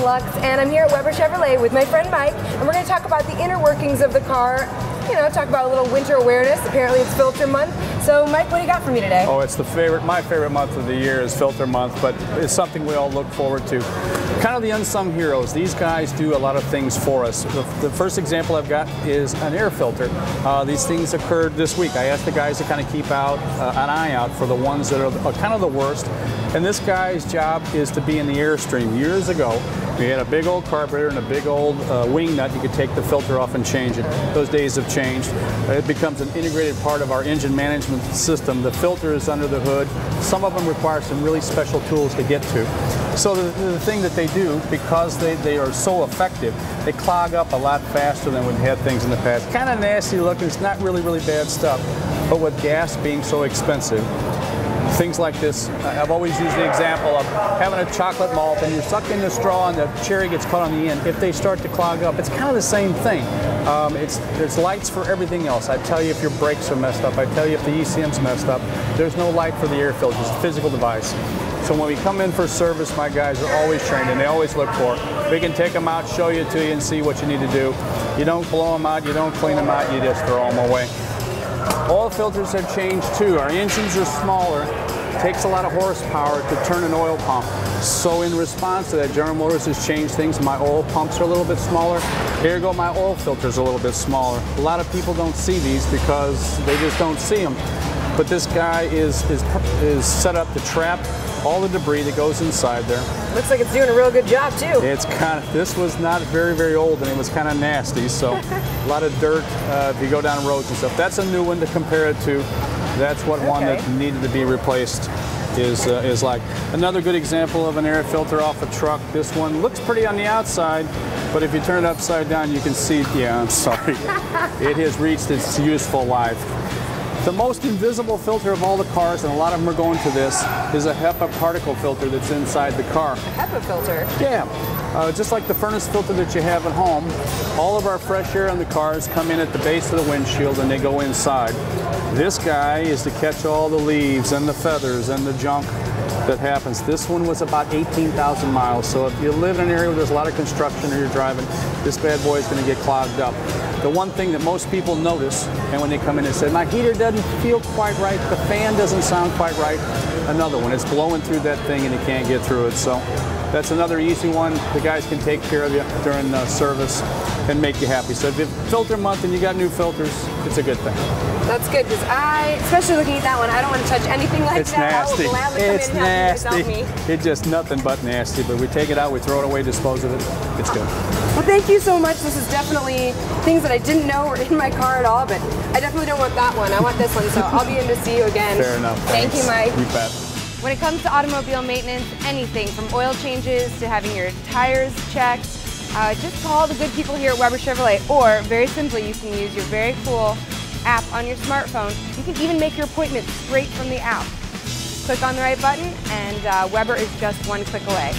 Lux, and I'm here at Weber Chevrolet with my friend Mike, and we're going to talk about the inner workings of the car. You know, talk about a little winter awareness. Apparently it's filter month. So Mike, what do you got for me today? Oh, it's my favorite month of the year is filter month, but it's something we all look forward to. Kind of the unsung heroes. These guys do a lot of things for us. The first example I've got is an air filter. These things occurred this week. I asked the guys to kind of keep out an eye out for the ones that are kind of the worst. And this guy's job is to be in the airstream. Years ago, we had a big old carburetor and a big old wing nut. You could take the filter off and change it. Those days have changed. It becomes an integrated part of our engine management system. The filter is under the hood. Some of them require some really special tools to get to. So the thing that they do, because they are so effective, they clog up a lot faster than we've had things in the past. Kind of nasty looking. It's not really bad stuff. But with gas being so expensive, things like this, I've always used the example of having a chocolate malt and you're sucking the straw and the cherry gets caught on the end. If they start to clog up, it's kind of the same thing. There's lights for everything else. I tell you if your brakes are messed up. I tell you if the ECM's messed up. There's no light for the air filter. It's a physical device. So when we come in for service, my guys are always trained and they always look for it. We can take them out, show you to you, and see what you need to do. You don't blow them out, you don't clean them out, you just throw them away. Oil filters have changed too. Our engines are smaller. It takes a lot of horsepower to turn an oil pump. So in response to that, General Motors has changed things. My oil pumps are a little bit smaller. Here go my oil filters a little bit smaller. A lot of people don't see these because they just don't see them. But this guy is set up to trap all the debris that goes inside there. Looks like it's doing a real good job too. It's this was not very old and it was kind of nasty, so a lot of dirt if you go down roads and stuff. That's a new one to compare it to. That's what one that needed to be replaced is like. Another good example of an air filter off a truck. This one looks pretty on the outside, but if you turn it upside down you can see, yeah, I'm sorry, it has reached its useful life. The most invisible filter of all the cars, and a lot of them are going to this, is a HEPA particle filter that's inside the car. A HEPA filter? Yeah. Just like the furnace filter that you have at home, all of our fresh air in the cars come in at the base of the windshield and they go inside. This guy is to catch all the leaves and the feathers and the junk that happens. This one was about 18,000 miles, so if you live in an area where there's a lot of construction or you're driving, this bad boy is going to get clogged up. The one thing that most people notice, and when they come in and say, my heater doesn't feel quite right, the fan doesn't sound quite right, another one. It's blowing through that thing and you can't get through it. So that's another easy one. The guys can take care of you during service and make you happy. So if you have filter month and you got new filters, it's a good thing. That's good, because especially looking at that one, I don't want to touch anything like it's that. Nasty. I will gladly come it's in and nasty. help you guys help me. It's just nothing but nasty, but we take it out, we throw it away, dispose of it. It's good. Well, thank you so much. This is definitely things that I didn't know were in my car at all, but I definitely don't want that one. I want this one, so I'll be in to see you again. Fair enough. Thank you, Mike. You bet. When it comes to automobile maintenance, anything from oil changes to having your tires checked, just call the good people here at Weber Chevrolet, or very simply, you can use your very cool app on your smartphone. You can even make your appointment straight from the app. Click on the right button and Weber is just one click away.